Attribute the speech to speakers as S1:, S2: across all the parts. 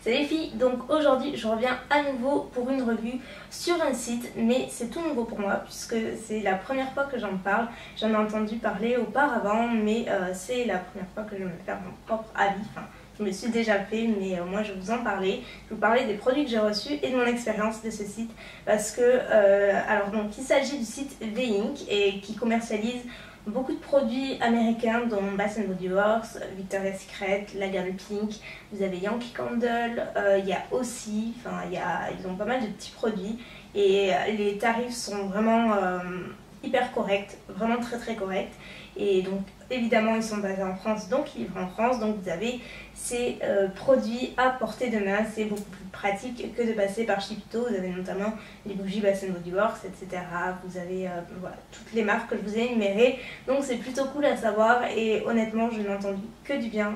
S1: C'est les filles, donc aujourd'hui je reviens à nouveau pour une revue sur un site, mais c'est tout nouveau pour moi puisque c'est la première fois que j'en parle. J'en ai entendu parler auparavant, mais c'est la première fois que je me fais mon propre avis. Enfin, je me suis déjà fait, mais moi je vais vous en parler. Je vais vous parler des produits que j'ai reçus et de mon expérience de ce site. Parce que, alors donc il s'agit du site V-Ink et qui commercialise beaucoup de produits américains dont Bath Body Works, Victoria's Secret, la gamme Pink, vous avez Yankee Candle, il y a aussi, enfin ils ont pas mal de petits produits et les tarifs sont vraiment hyper corrects, vraiment très corrects. Et donc évidemment ils sont basés en France, donc ils livrent en France, donc vous avez ces produits à portée de main. C'est beaucoup plus pratique que de passer par Shipto. Vous avez notamment les bougies Bath Body Works, etc. Vous avez voilà, toutes les marques que je vous ai énumérées, donc c'est plutôt cool à savoir et honnêtement je n'ai entendu que du bien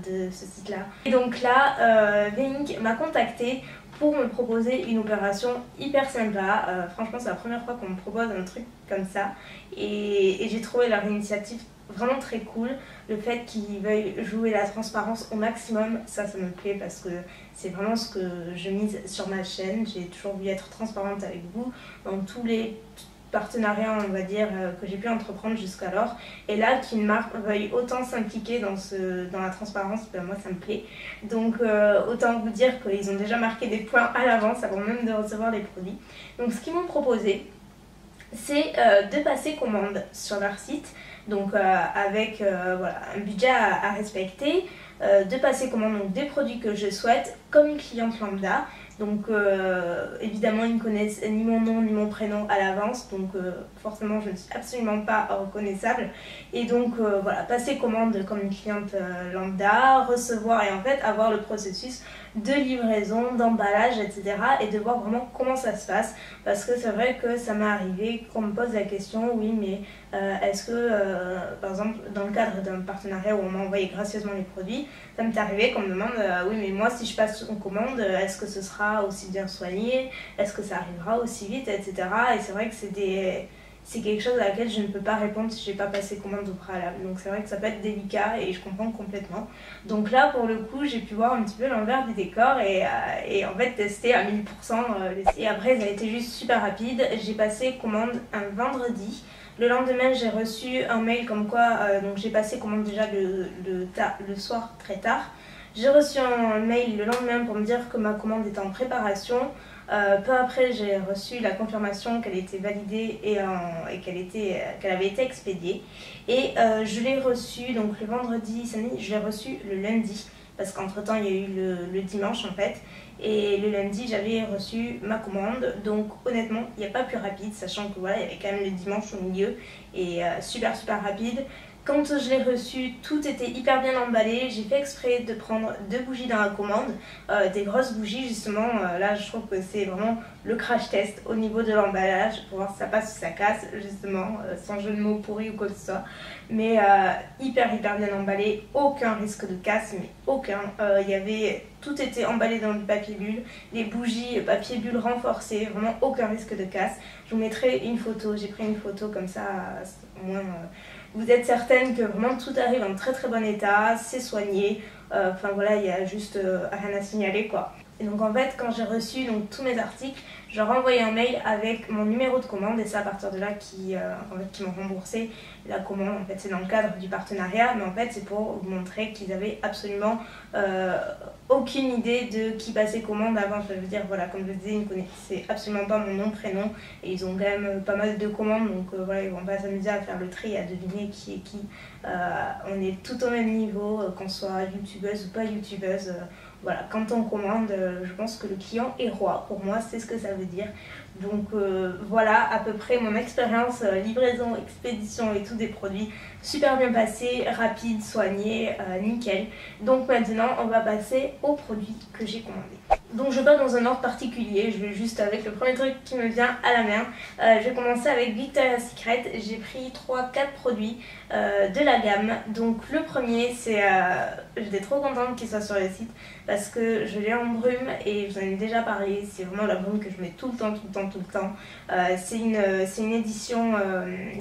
S1: de ce site là. Et donc là V-Ink m'a contacté pour me proposer une opération hyper sympa. Franchement c'est la première fois qu'on me propose un truc comme ça et j'ai trouvé leur initiative vraiment très cool. Le fait qu'ils veuillent jouer la transparence au maximum, ça me plaît parce que c'est vraiment ce que je mise sur ma chaîne. J'ai toujours voulu être transparente avec vous dans tous les partenariats, on va dire, que j'ai pu entreprendre jusqu'alors. Et là, qu'une marque veuille autant s'impliquer dans la transparence, ben moi ça me plaît. Donc autant vous dire qu'ils ont déjà marqué des points à l'avance avant même de recevoir les produits. Donc ce qu'ils m'ont proposé, c'est de passer commande sur leur site, donc avec voilà, un budget à respecter, de passer commande donc, des produits que je souhaite comme une cliente lambda. Donc évidemment ils ne connaissent ni mon nom ni mon prénom à l'avance, donc forcément je ne suis absolument pas reconnaissable. Et donc voilà, passer commande comme une cliente lambda, recevoir et en fait avoir le processus de livraison, d'emballage, etc. et de voir vraiment comment ça se passe. Parce que c'est vrai que ça m'est arrivé qu'on me pose la question, oui mais est-ce que par exemple dans le cadre d'un partenariat où on m'a envoyé gracieusement les produits, ça m'est arrivé qu'on me demande oui mais moi si je passe une commande, est-ce que ce sera aussi bien soigné, est-ce que ça arrivera aussi vite, etc. Et c'est vrai que c'est quelque chose à laquelle je ne peux pas répondre si je n'ai pas passé commande au préalable. Donc c'est vrai que ça peut être délicat et je comprends complètement. Donc là pour le coup j'ai pu voir un petit peu l'envers du décor et en fait tester à 1000%. Et après ça a été juste super rapide. J'ai passé commande un vendredi. Le lendemain j'ai reçu un mail comme quoi donc j'ai passé commande déjà le soir très tard. J'ai reçu un mail le lendemain pour me dire que ma commande était en préparation. Peu après, j'ai reçu la confirmation qu'elle était validée et qu'elle avait été expédiée. Et je l'ai reçu donc le vendredi, samedi, je l'ai reçu le lundi. Parce qu'entre temps, il y a eu le dimanche en fait. Et le lundi, j'avais reçu ma commande. Donc honnêtement, il n'y a pas plus rapide, sachant que voilà, il y avait quand même le dimanche au milieu. Et super rapide. Quand je l'ai reçu, tout était hyper bien emballé. J'ai fait exprès de prendre 2 bougies dans la commande, des grosses bougies justement. Là, je trouve que c'est vraiment le crash test au niveau de l'emballage pour voir si ça passe ou si ça casse, justement, sans jeu de mots pourri ou quoi que ce soit. Mais hyper bien emballé, aucun risque de casse, mais aucun. Tout était emballé dans du papier bulle, les bougies papier bulle renforcé, vraiment aucun risque de casse. Je vous mettrai une photo, j'ai pris une photo comme ça, au moins vous êtes certaine que vraiment tout arrive en très bon état, c'est soigné, enfin voilà, il n'y a juste rien à signaler quoi. Et donc en fait quand j'ai reçu donc, tous mes articles, je leur ai envoyé un mail avec mon numéro de commande et c'est à partir de là qu'ils m'ont remboursé la commande. En fait c'est dans le cadre du partenariat, mais en fait c'est pour vous montrer qu'ils avaient absolument aucune idée de qui passait commande avant. Je veux dire voilà, comme je le disais, ils ne connaissaient absolument pas mon nom, prénom et ils ont quand même pas mal de commandes, donc voilà, ils vont pas s'amuser à faire le tri et à deviner qui est qui. On est tout au même niveau, qu'on soit youtubeuse ou pas youtubeuse. Voilà, quand on commande, je pense que le client est roi. Pour moi, c'est ce que ça veut dire. Donc voilà à peu près mon expérience livraison, expédition et tout des produits. Super bien passé, rapide, soigné, nickel. Donc maintenant, on va passer aux produits que j'ai commandés. Donc je vais pas dans un ordre particulier, je vais juste avec le premier truc qui me vient à la main. Je vais commencer avec Victoria's Secret. J'ai pris 3-4 produits de la gamme. Donc le premier, c'est j'étais trop contente qu'il soit sur le site parce que je l'ai en brume et je vous en ai déjà parlé. C'est vraiment la brume que je mets tout le temps. C'est une édition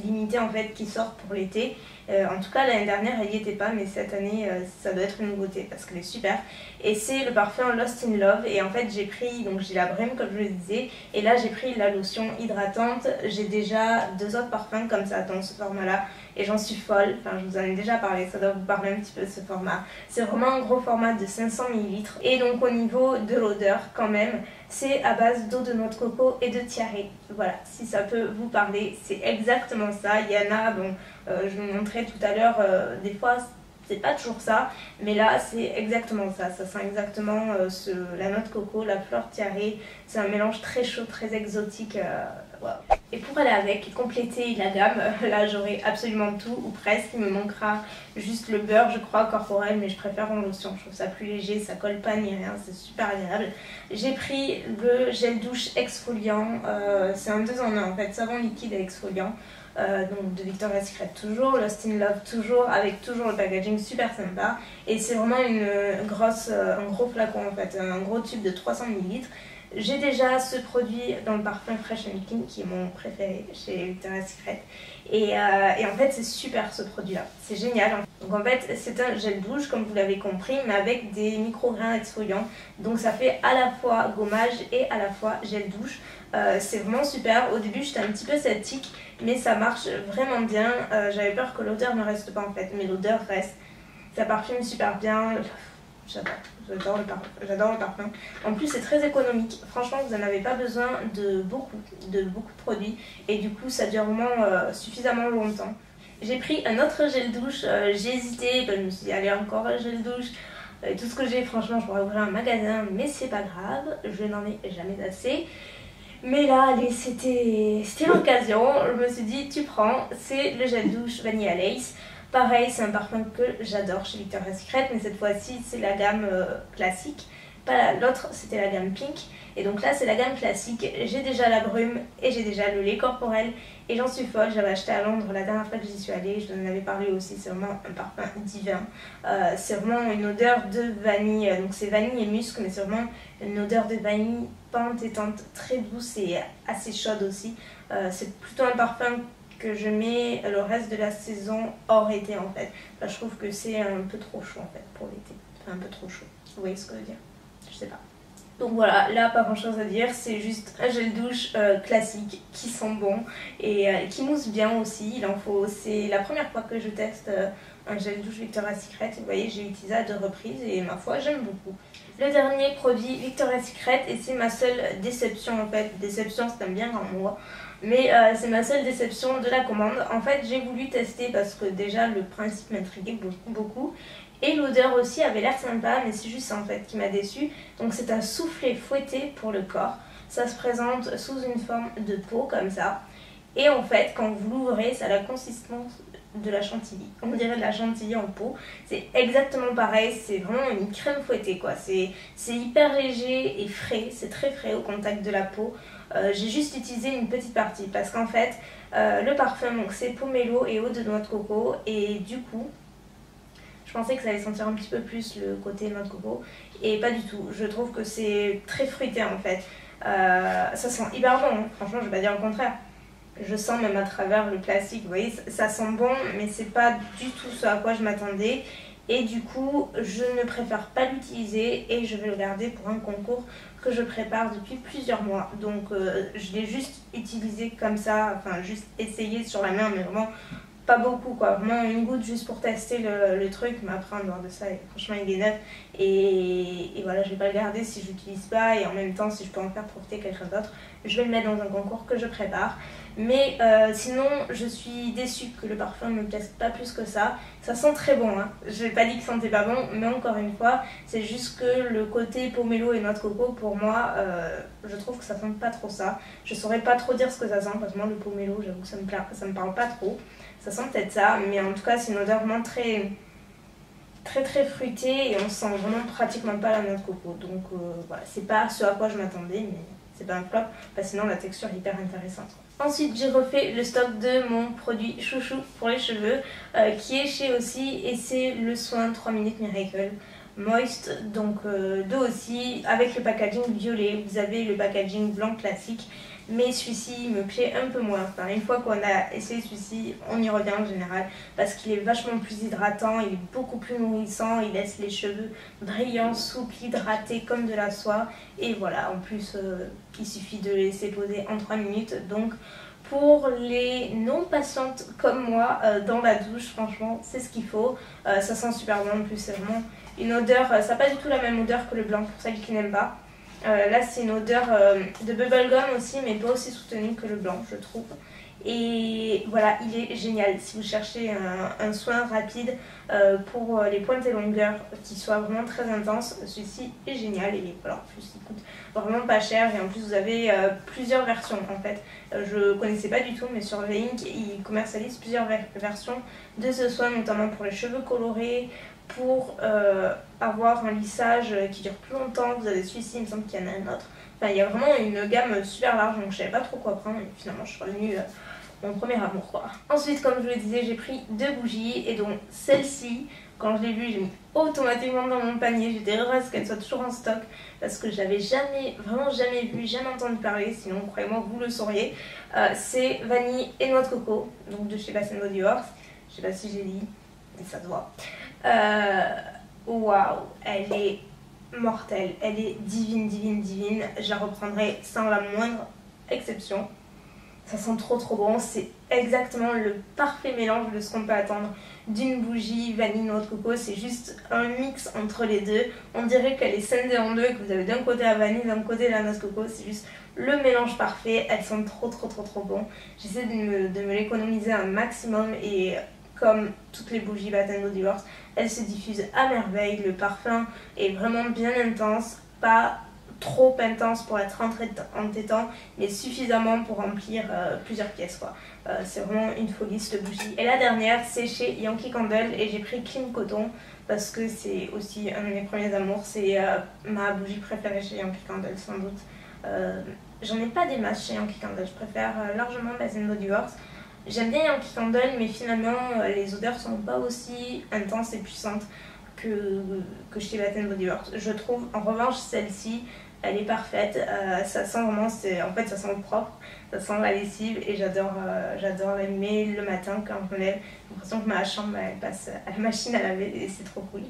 S1: limitée en fait qui sort pour l'été. En tout cas l'année dernière elle n'y était pas, mais cette année ça doit être une nouveauté parce qu'elle est super. Et c'est le parfum Lost in Love, et en fait j'ai pris, donc j'ai la brume comme je le disais, et là j'ai pris la lotion hydratante. J'ai déjà 2 autres parfums comme ça dans ce format là et j'en suis folle, enfin je vous en ai déjà parlé, ça doit vous parler un petit peu de ce format. C'est vraiment un gros format de 500 ml, et donc au niveau de l'odeur quand même, c'est à base d'eau de noix de coco et de tiare. Voilà, si ça peut vous parler, c'est exactement ça. Il y en a, bon, je vous montrais tout à l'heure, des fois c'est pas toujours ça, mais là c'est exactement ça. Ça sent exactement la noix de coco, la fleur tiare. C'est un mélange très chaud, très exotique. Wow. Et pour aller avec et compléter la gamme, là j'aurai absolument tout ou presque. Il me manquera juste le beurre, je crois, corporel, mais je préfère en lotion. Je trouve ça plus léger, ça colle pas ni rien, c'est super agréable. J'ai pris le gel douche exfoliant, c'est un 2 en 1 en fait, savon liquide et exfoliant. Donc de Victoria's Secret toujours, Lost in Love toujours, avec toujours le packaging super sympa. Et c'est vraiment un gros flacon en fait, un gros tube de 300 ml. J'ai déjà ce produit dans le parfum Fresh and Clean qui est mon préféré chez Victoria's Secret. Et en fait c'est super ce produit là, c'est génial. Donc en fait c'est un gel douche comme vous l'avez compris, mais avec des micro-grains exfoliants. Donc ça fait à la fois gommage et à la fois gel douche. C'est vraiment super. Au début j'étais un petit peu sceptique, mais ça marche vraiment bien. J'avais peur que l'odeur ne reste pas en fait, mais l'odeur reste. Ça parfume super bien. J'adore le parfum. En plus c'est très économique, franchement vous n'en avez pas besoin de beaucoup de produits, et du coup ça dure vraiment suffisamment longtemps. J'ai pris un autre gel douche, j'ai hésité, je me suis dit allez encore un gel douche. Tout ce que j'ai, franchement je pourrais ouvrir un magasin, mais c'est pas grave, je n'en ai jamais assez. Mais là, allez, c'était l'occasion, je me suis dit tu prends, c'est le gel douche Vanilla Lace. Pareil, c'est un parfum que j'adore chez Victoria's Secret, mais cette fois-ci c'est la gamme classique. L'autre c'était la gamme Pink, et donc là c'est la gamme classique. J'ai déjà la brume et j'ai déjà le lait corporel, et j'en suis folle. J'avais acheté à Londres la dernière fois que j'y suis allée, je vous en avais parlé aussi. C'est vraiment un parfum divin. C'est vraiment une odeur de vanille, donc c'est vanille et musc, mais c'est vraiment une odeur de vanille pas entêtante, très douce et assez chaude aussi. C'est plutôt un parfum que je mets le reste de la saison hors été en fait. Enfin, je trouve que c'est un peu trop chaud en fait pour l'été, enfin un peu trop chaud, vous voyez ce que je veux dire, je sais pas. Donc voilà, là pas grand chose à dire, c'est juste un gel douche classique qui sent bon et qui mousse bien aussi, il en faut. C'est la première fois que je teste un gel douche Victoria's Secret, et vous voyez j'ai utilisé à 2 reprises et ma foi j'aime beaucoup. Le dernier produit Victoria's Secret, et c'est ma seule déception en fait, déception c'est un bien grand mot, mais c'est ma seule déception de la commande. En fait j'ai voulu tester parce que déjà le principe m'intriguait beaucoup. Et l'odeur aussi avait l'air sympa, mais c'est juste ça en fait qui m'a déçue. Donc c'est un soufflet fouetté pour le corps. Ça se présente sous une forme de pot comme ça. Et en fait quand vous l'ouvrez, ça a la consistance de la chantilly. On dirait de la chantilly en pot. C'est exactement pareil, c'est vraiment une crème fouettée quoi. C'est hyper léger et frais, c'est très frais au contact de la peau. J'ai juste utilisé une petite partie parce qu'en fait le parfum c'est pomelo et eau de noix de coco, et du coup je pensais que ça allait sentir un petit peu plus le côté noix de coco, et pas du tout. Je trouve que c'est très fruité en fait. Ça sent hyper bon, hein. Franchement je vais pas dire le contraire. Je sens même à travers le plastique, vous voyez, ça sent bon, mais c'est pas du tout ce à quoi je m'attendais. Et du coup, je ne préfère pas l'utiliser et je vais le garder pour un concours que je prépare depuis plusieurs mois. Donc je l'ai juste utilisé comme ça, enfin juste essayé sur la main, mais vraiment pas beaucoup quoi, vraiment une goutte juste pour tester le truc, mais après en dehors de ça, franchement il est neuf, et voilà, je vais pas le garder si je l'utilise pas, et en même temps si je peux en faire profiter quelqu'un d'autre, je vais le mettre dans un concours que je prépare. Mais sinon je suis déçue que le parfum ne me plaise pas plus que ça. Ça sent très bon, hein. Je n'ai pas dit que ça sentait pas bon, mais encore une fois c'est juste que le côté pomelo et noix de coco, pour moi je trouve que ça sent pas trop ça. Je saurais pas trop dire ce que ça sent, parce que moi le pomelo j'avoue que ça me parle pas trop. Ça sent peut-être ça, mais en tout cas c'est une odeur vraiment très fruitée, et on sent vraiment pratiquement pas la noix de coco. Donc voilà, c'est pas ce à quoi je m'attendais, mais c'est pas un flop, parce que sinon la texture est hyper intéressante. Ensuite j'ai refait le stock de mon produit chouchou pour les cheveux, qui est chez aussi, et c'est le soin 3 minutes Miracle Moist, donc de aussi, avec le packaging violet. Vous avez le packaging blanc classique, mais celui-ci me plaît un peu moins. Enfin, une fois qu'on a essayé celui-ci, on y revient en général parce qu'il est vachement plus hydratant, il est beaucoup plus nourrissant, il laisse les cheveux brillants, souples, hydratés comme de la soie. Et voilà, en plus il suffit de les laisser poser en 3 minutes. Donc pour les non-patientes comme moi, dans la douche, franchement, c'est ce qu'il faut. Ça sent super bon, en plus c'est vraiment une odeur, ça n'a pas du tout la même odeur que le blanc, pour celles qui n'aiment pas. Là c'est une odeur de bubblegum aussi, mais pas aussi soutenue que le blanc, je trouve. Et voilà, il est génial si vous cherchez un soin rapide pour les pointes et longueurs qui soit vraiment très intense. Celui-ci est génial et voilà, en plus il coûte vraiment pas cher et en plus vous avez plusieurs versions en fait. Je connaissais pas du tout, mais sur Veink ils commercialisent plusieurs versions de ce soin, notamment pour les cheveux colorés, pour avoir un lissage qui dure plus longtemps. Vous avez celui-ci, il me semble qu'il y en a un autre. Enfin, il y a vraiment une gamme super large, donc je savais pas trop quoi prendre et finalement je suis revenue mon premier amour quoi. Ensuite, comme je vous le disais, j'ai pris 2 bougies et donc celle-ci, quand je l'ai vue, j'ai mis automatiquement dans mon panier. J'étais heureuse qu'elle soit toujours en stock parce que je l'avais jamais, vraiment jamais vue, jamais entendu parler, sinon croyez-moi vous le sauriez. C'est vanille et noix de coco, donc de chez Bath & Body Works. Je sais pas si j'ai dit, mais ça se voit. Waouh, elle est mortelle, elle est divine, divine, divine. Je la reprendrai sans la moindre exception. Ça sent trop bon, c'est exactement le parfait mélange de ce qu'on peut attendre d'une bougie vanille noix de coco. C'est juste un mix entre les deux. On dirait qu'elle est scindée en deux et que vous avez d'un côté la vanille, d'un côté la noix de coco. C'est juste le mélange parfait. Elles sont trop bon. J'essaie de me l'économiser un maximum et comme toutes les bougies Bath & Body Works, elles se diffusent à merveille. Le parfum est vraiment bien intense, pas trop intense pour être entêtant, mais suffisamment pour remplir plusieurs pièces quoi. C'est vraiment une folie cette bougie. Et la dernière, c'est chez Yankee Candle et j'ai pris Clean Coton parce que c'est aussi un de mes premiers amours. C'est ma bougie préférée chez Yankee Candle sans doute. J'en ai pas des masses chez Yankee Candle, je préfère largement Bath & Body Works. J'aime bien Yankee Candle, mais finalement les odeurs sont pas aussi intenses et puissantes que chez Bath & Body Works. Je trouve en revanche celle-ci, elle est parfaite. Ça sent vraiment, en fait ça sent le propre, ça sent la lessive et j'adore l'allumer le matin quand je me lève. J'ai l'impression que ma chambre elle passe à la machine à laver et c'est trop cool.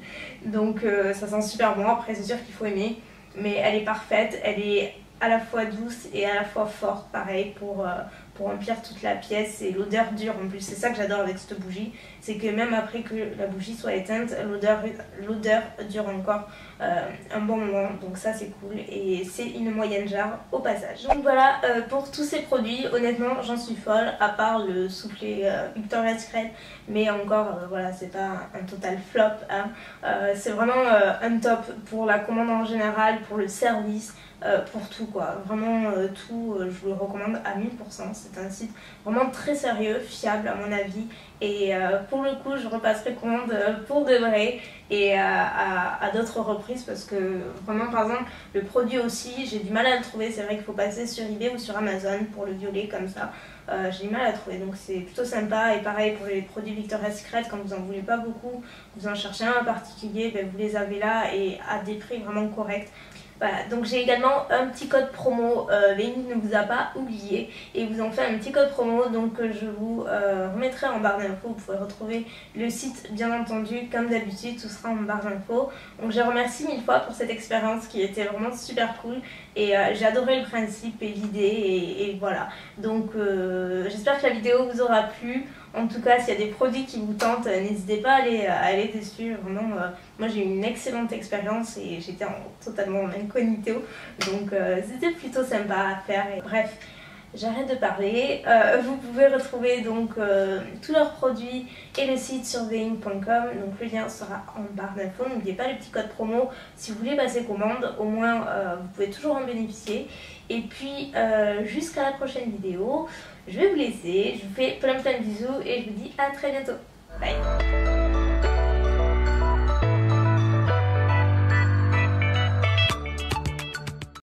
S1: Donc ça sent super bon. Après c'est sûr qu'il faut aimer, mais elle est parfaite, elle est à la fois douce et à la fois forte, pareil pour remplir toute la pièce, et l'odeur dure en plus. C'est ça que j'adore avec cette bougie, c'est que même après que la bougie soit éteinte, l'odeur dure encore un bon moment, donc ça c'est cool et c'est une moyenne jarre au passage. Donc voilà pour tous ces produits, honnêtement j'en suis folle, à part le soufflet Victoria's Secret, mais encore voilà, c'est pas un total flop hein. C'est vraiment un top pour la commande en général, pour le service, pour tout quoi, vraiment tout, je vous le recommande à 1000%. C'est un site vraiment très sérieux, fiable à mon avis, et pour le coup je repasserai commande pour de vrai et à d'autres reprises parce que vraiment, par exemple le produit aussi j'ai du mal à le trouver. C'est vrai qu'il faut passer sur eBay ou sur Amazon pour le violet comme ça. J'ai du mal à le trouver, donc c'est plutôt sympa. Et pareil pour les produits Victoria's Secret, quand vous en voulez pas beaucoup, vous en cherchez un en particulier, ben vous les avez là et à des prix vraiment corrects. Voilà, donc j'ai également un petit code promo, Veink ne vous a pas oublié, et vous en fait un petit code promo, donc je vous remettrai en barre d'infos. Vous pouvez retrouver le site bien entendu, comme d'habitude tout sera en barre d'infos. Donc je remercie 1000 fois pour cette expérience qui était vraiment super cool, et j'ai adoré le principe et l'idée, et voilà. Donc j'espère que la vidéo vous aura plu. En tout cas, s'il y a des produits qui vous tentent, n'hésitez pas à aller dessus. Vraiment, moi j'ai eu une excellente expérience et j'étais totalement en incognito. Donc c'était plutôt sympa à faire. Et, bref, j'arrête de parler. Vous pouvez retrouver donc tous leurs produits et le site sur veink.com. Donc le lien sera en barre d'infos. N'oubliez pas le petit code promo si vous voulez passer commande. Au moins, vous pouvez toujours en bénéficier. Et puis, jusqu'à la prochaine vidéo. Je vais vous laisser, je vous fais plein de bisous et je vous dis à très bientôt. Bye.